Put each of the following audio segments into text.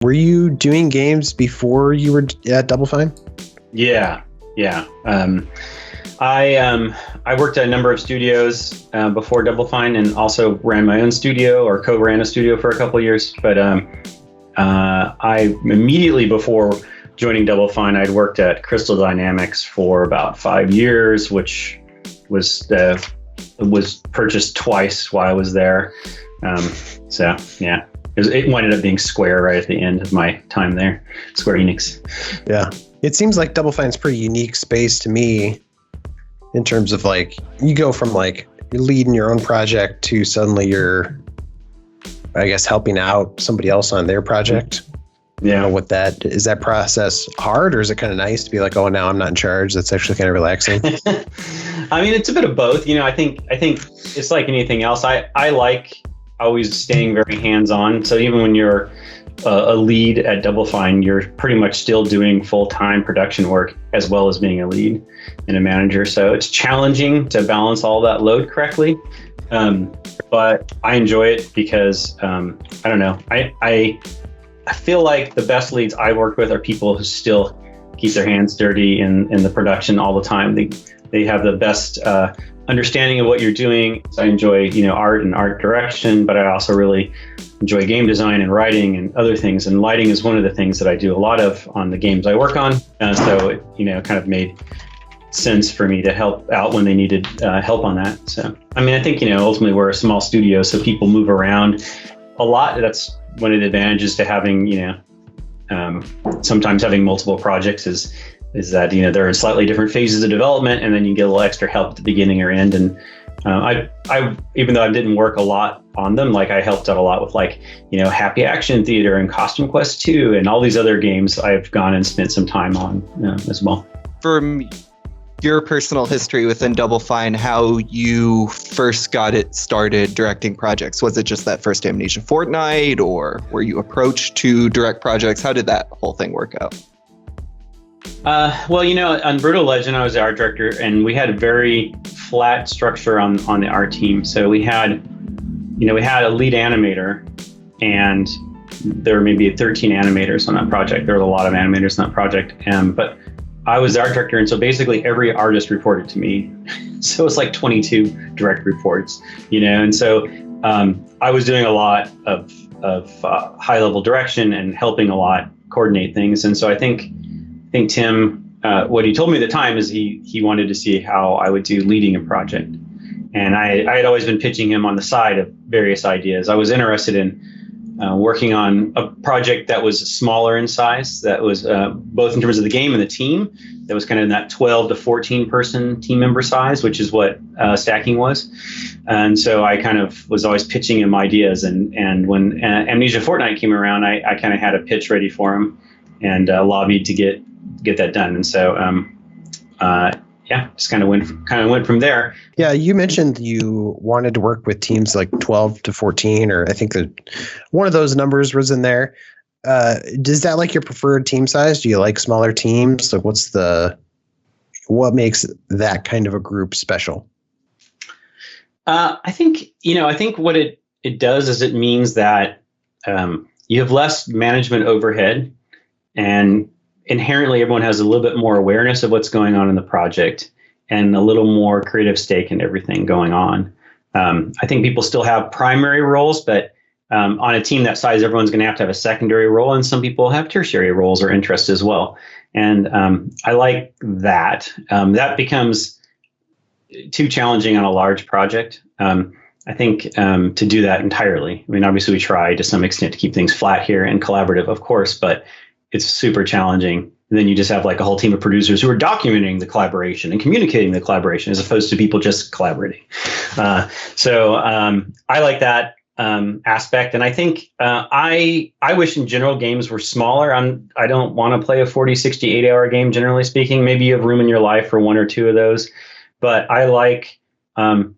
Were you doing games before you were at Double Fine? Yeah. I worked at a number of studios before Double Fine, and also ran my own studio, or co-ran a studio for a couple of years. But I immediately before joining Double Fine, I'd worked at Crystal Dynamics for about 5 years, which was purchased twice while I was there. So yeah, it ended up being Square right at the end of my time there, Square Enix. Yeah, it seems like Double Fine's pretty unique space to me, in terms of like you go from like you're leading your own project to suddenly you're, I guess, helping out somebody else on their project. Yeah. With that, is that process hard, or is it kind of nice to be like, oh, now I'm not in charge? That's actually kind of relaxing. I mean, it's a bit of both. I think it's like anything else. I like always staying very hands-on. So even when you're a lead at Double Fine, you're pretty much still doing full-time production work as well as being a lead and a manager. So it's challenging to balance all that load correctly. But I enjoy it because I don't know. I feel like the best leads I work with are people who still keep their hands dirty in the production all the time. They have the best understanding of what you're doing. So I enjoy, art and art direction, but I also really enjoy game design and writing and other things. And lighting is one of the things that I do a lot of on the games I work on. So it, kind of made sense for me to help out when they needed help on that. So, I mean, I think, ultimately we're a small studio, so people move around a lot. That's one of the advantages to having, sometimes having multiple projects is that, they're in slightly different phases of development, and then you get a little extra help at the beginning or end. And I even though I didn't work a lot on them, like I helped out a lot with Happy Action Theater and Costume Quest 2 and all these other games I've gone and spent some time on as well. From your personal history within Double Fine, how you first got it started directing projects. Was it just that first Amnesia fortnight, or were you approached to direct projects? How did that whole thing work out? Well, on Brutal Legend, I was the art director, and we had a very flat structure on the art team. So we had a lead animator, and there were maybe 13 animators on that project. There were a lot of animators on that project, but I was the art director, and so basically every artist reported to me. So it's like 22 direct reports, and so I was doing a lot of high-level direction and helping a lot coordinate things. And so I think Tim, what he told me at the time is he wanted to see how I would do leading a project. And I had always been pitching him on the side of various ideas. I was interested in working on a project that was smaller in size, that was both in terms of the game and the team, that was kind of in that 12 to 14 person team member size, which is what Stacking was. And so I kind of was always pitching him ideas. And when Amnesia Fortnite came around, I kind of had a pitch ready for him and lobbied to get that done. And so just kind of went from there. Yeah, you mentioned you wanted to work with teams like 12 to 14, or I think that one of those numbers was in there. Is that like your preferred team size? Do you like smaller teams? Like, what makes that kind of a group special? I think what it does is it means that you have less management overhead, and inherently everyone has a little bit more awareness of what's going on in the project and a little more creative stake in everything going on. I think people still have primary roles, but on a team that size, everyone's going to have a secondary role, and some people have tertiary roles or interests as well. And I like that. That becomes too challenging on a large project. I think to do that entirely. I mean, obviously we try to some extent to keep things flat here and collaborative, of course, but it's super challenging. And then you just have like a whole team of producers who are documenting the collaboration and communicating the collaboration, as opposed to people just collaborating. So I like that aspect. And I think I wish in general games were smaller. I don't want to play a 40, 60, 80-hour game, generally speaking. Maybe you have room in your life for one or two of those. But I like things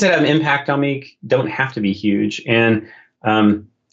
that have an impact on me don't have to be huge. And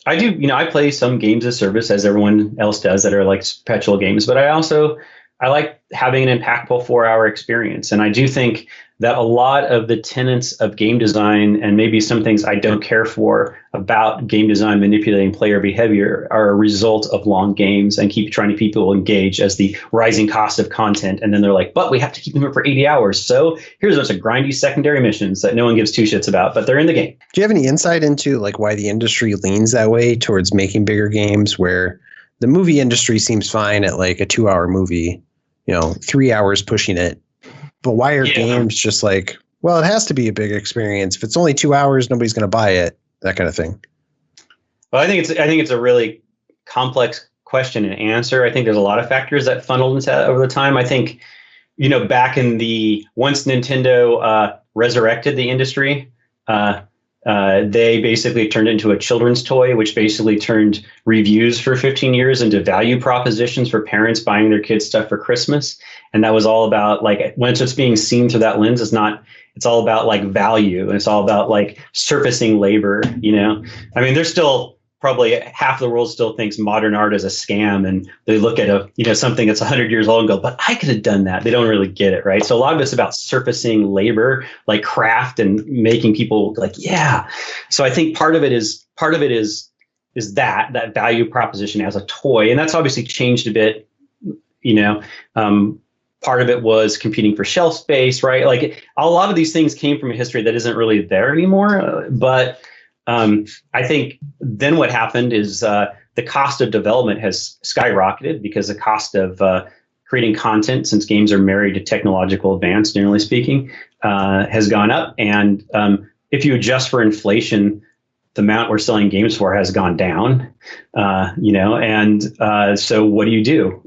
I do, I play some games of service, as everyone else does, that are like perpetual games, but I also I like having an impactful 4-hour experience. And I do think that a lot of the tenets of game design, and maybe some things I don't care for about game design manipulating player behavior, are a result of long games and keep trying to keep people engaged as the rising cost of content. And then they're like, but we have to keep them here for 80 hours. So here's a bunch of grindy secondary missions that no one gives two shits about, but they're in the game. Do you have any insight into like why the industry leans that way towards making bigger games, where the movie industry seems fine at like a 2-hour movie, 3 hours pushing it? But why are games just like, well, it has to be a big experience. If it's only 2 hours, nobody's going to buy it, that kind of thing. Well, I think it's a really complex question and answer. I think there's a lot of factors that funneled into that over the time. I think, back in once Nintendo resurrected the industry, they basically turned it into a children's toy, which basically turned reviews for 15 years into value propositions for parents buying their kids stuff for Christmas. And that was all about, like, once it's being seen through that lens, it's all about like value, and it's all about like surfacing labor, I mean, there's still probably half the world still thinks modern art is a scam, and they look at something that's 100 years old and go, but I could have done that. They don't really get it, right? So a lot of it's about surfacing labor, like craft, and making people like, yeah. So I think part of it is that value proposition as a toy, and that's obviously changed a bit. Part of it was competing for shelf space, right? Like a lot of these things came from a history that isn't really there anymore, but I think then what happened is the cost of development has skyrocketed because the cost of creating content, since games are married to technological advance, generally speaking, has gone up. And if you adjust for inflation, the amount we're selling games for has gone down, so what do?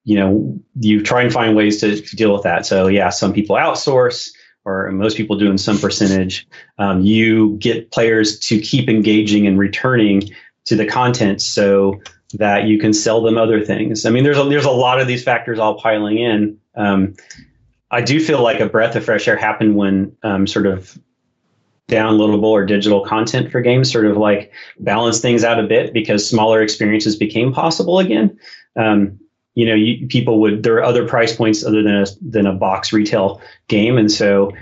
You try and find ways to deal with that. So yeah, some people outsource, or most people do in some percentage. You get players to keep engaging and returning to the content so that you can sell them other things. I mean, there's a lot of these factors all piling in. I do feel like a breath of fresh air happened when sort of downloadable or digital content for games sort of like balance things out a bit, because smaller experiences became possible again. There are other price points other than a box retail game. And so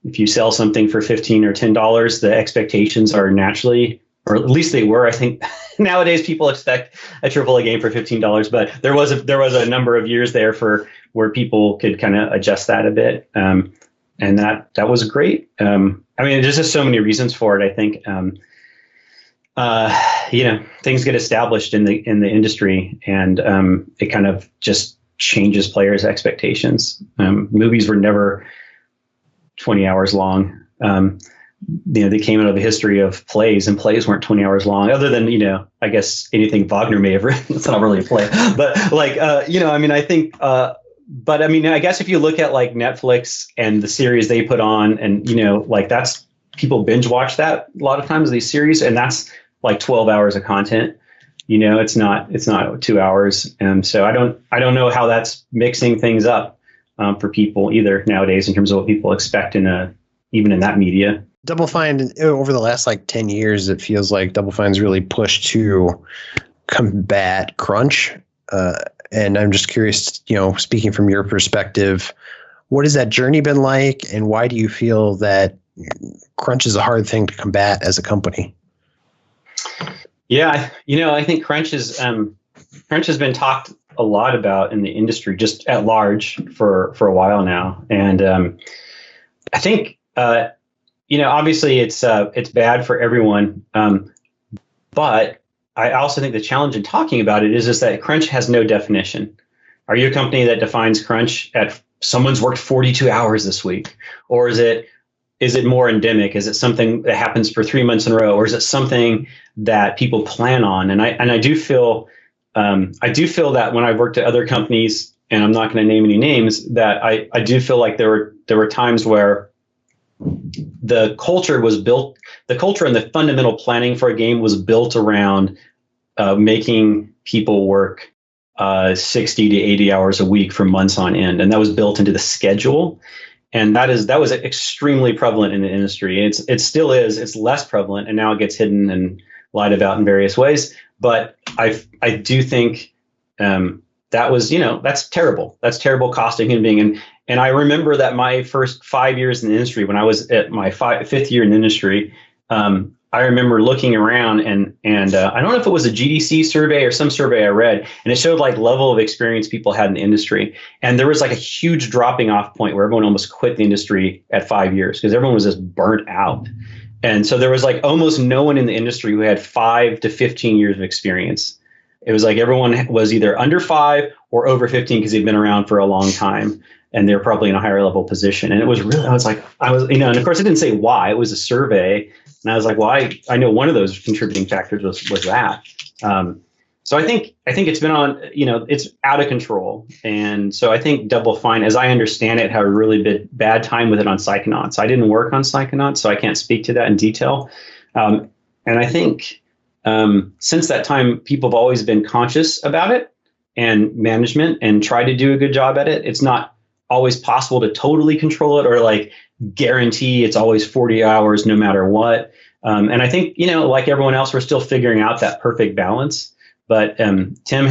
if you sell something for $15 or $10, the expectations are naturally, or at least they were, I think nowadays people expect a AAA game for $15, but there was a number of years there where people could kind of adjust that a bit. And that was great. I mean, there's just so many reasons for it. I think, things get established in the industry, and it kind of just changes players' expectations. Movies were never 20 hours long. They came out of the history of plays, and plays weren't 20 hours long, other than, I guess anything Wagner may have written. It's not really a play, but I think, I guess if you look at like Netflix and the series they put on, and, that's, people binge watch that a lot of times, these series, and that's like 12 hours of content. It's not 2 hours. And so I don't know how that's mixing things up for people either nowadays in terms of what people expect even in that media. Double Fine, over the last like 10 years, it feels like Double Fine's really pushed to combat crunch. And I'm just curious, speaking from your perspective, what has that journey been like, and why do you feel that crunch is a hard thing to combat as a company? Yeah, I think crunch has been talked a lot about in the industry just at large for a while now, and I think obviously it's bad for everyone, but I also think the challenge in talking about it is that crunch has no definition. Are you a company that defines crunch at someone's worked 42 hours this week, or is it more endemic? Is it something that happens for 3 months in a row, or is it something that people plan on? And I do feel that when I worked at other companies, and I'm not going to name any names, that I do feel like there were times where the culture and the fundamental planning for a game was built around making people work 60 to 80 hours a week for months on end, and that was built into the schedule. And that was extremely prevalent in the industry. It still is. It's less prevalent, and now it gets hidden and lied about in various ways. But I do think that was, that's terrible. That's terrible cost of human being. And I remember that my first 5 years in the industry, when I was at my fifth year in the industry, I remember looking around and I don't know if it was a GDC survey or some survey I read, and it showed like level of experience people had in the industry. And there was like a huge dropping off point where everyone almost quit the industry at 5 years because everyone was just burnt out. And so there was like almost no one in the industry who had 5 to 15 years of experience. It was like everyone was either under 5 or over 15 because they'd been around for a long time and they're probably in a higher level position. And it was really, and of course it didn't say why, it was a survey. And I was like, well, I know one of those contributing factors was that. So I think it's been on, it's out of control. And so I think Double Fine, as I understand it, had a really bad time with it on Psychonauts. I didn't work on Psychonauts, so I can't speak to that in detail. And I think since that time, people have always been conscious about it and management and try to do a good job at it. It's not always possible to totally control it or like guarantee it's always 40 hours no matter what. And I think, like everyone else, we're still figuring out that perfect balance. But Tim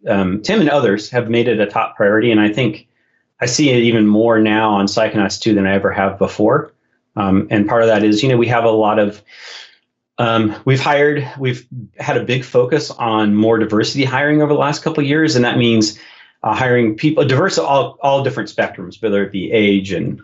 and others have made it a top priority. And I think I see it even more now on Psychonauts 2 than I ever have before. And part of that is, we have a lot of, we've had a big focus on more diversity hiring over the last couple of years. And that means hiring people, diverse, all different spectrums, whether it be age and,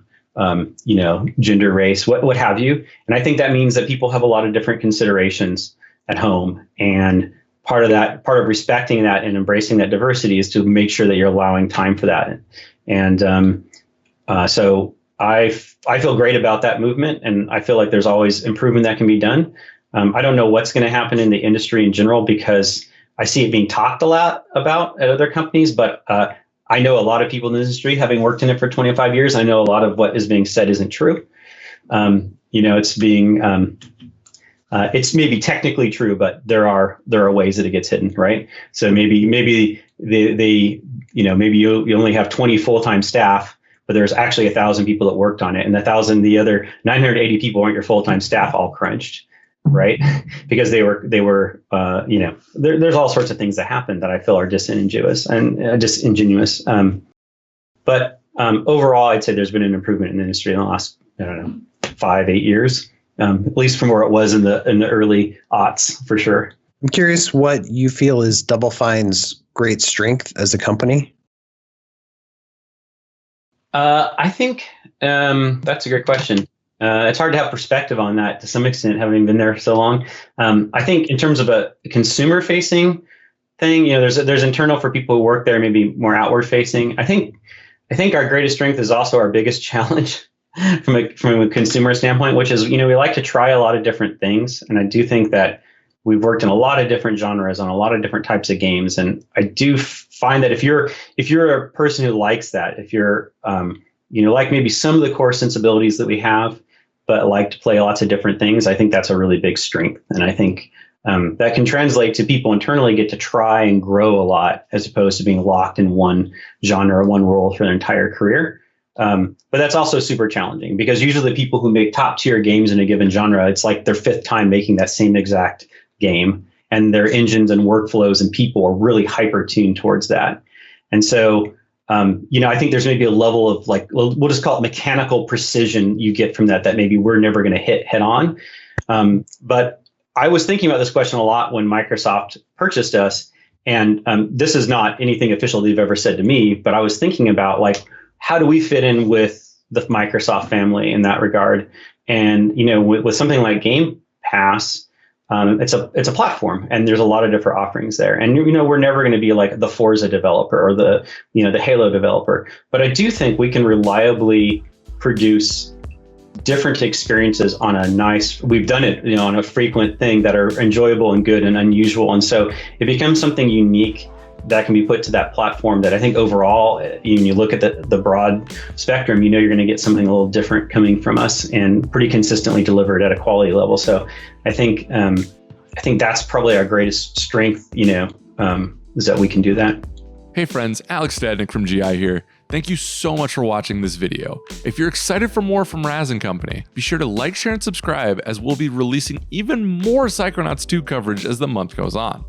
gender, race, what have you. And I think that means that people have a lot of different considerations at home. And part of respecting that and embracing that diversity is to make sure that you're allowing time for that. And so I feel great about that movement, and I feel like there's always improvement that can be done. I don't know what's going to happen in the industry in general because I see it being talked a lot about at other companies, but I know a lot of people in the industry, having worked in it for 25 years. I know a lot of what is being said isn't true. It's maybe technically true, but there are ways that it gets hidden, right? So maybe maybe you only have 20 full-time staff, but there's actually 1,000 people that worked on it, and the other 980 people aren't your full-time staff all crunched, right? Because they were there's all sorts of things that happen that I feel are disingenuous. But overall, I'd say there's been an improvement in the industry in the last 5-8 years. At least from where it was in the early aughts, for sure. I'm curious what you feel is Double Fine's great strength as a company. I think that's a great question. It's hard to have perspective on that to some extent, having been there so long. I think in terms of a consumer-facing thing, there's internal for people who work there, maybe more outward-facing. I think our greatest strength is also our biggest challenge. From a consumer standpoint, which is, we like to try a lot of different things. And I do think that we've worked in a lot of different genres on a lot of different types of games. And I do find that if you're a person who likes that, if you're, like maybe some of the core sensibilities that we have, but like to play lots of different things, I think that's a really big strength. And I think that can translate to people internally get to try and grow a lot as opposed to being locked in one genre or one role for their entire career. But that's also super challenging because usually the people who make top tier games in a given genre, it's like their 5th time making that same exact game, and their engines and workflows and people are really hyper tuned towards that. And so, I think there's maybe a level of we'll just call it mechanical precision you get from that maybe we're never going to hit head on. But I was thinking about this question a lot when Microsoft purchased us. And this is not anything official they've ever said to me, but I was thinking about how do we fit in with the Microsoft family in that regard? And, with something like Game Pass, it's a platform and there's a lot of different offerings there. And, we're never going to be like the Forza developer or the Halo developer. But I do think we can reliably produce different experiences on we've done it, on a frequent thing that are enjoyable and good and unusual. And so it becomes something unique that can be put to that platform that I think overall, when you look at the broad spectrum, you're going to get something a little different coming from us and pretty consistently delivered at a quality level. So I think that's probably our greatest strength, is that we can do that. Hey friends, Alex Stadnick from GI here. Thank you so much for watching this video. If you're excited for more from Raz & Company, be sure to like, share, and subscribe as we'll be releasing even more Psychonauts 2 coverage as the month goes on.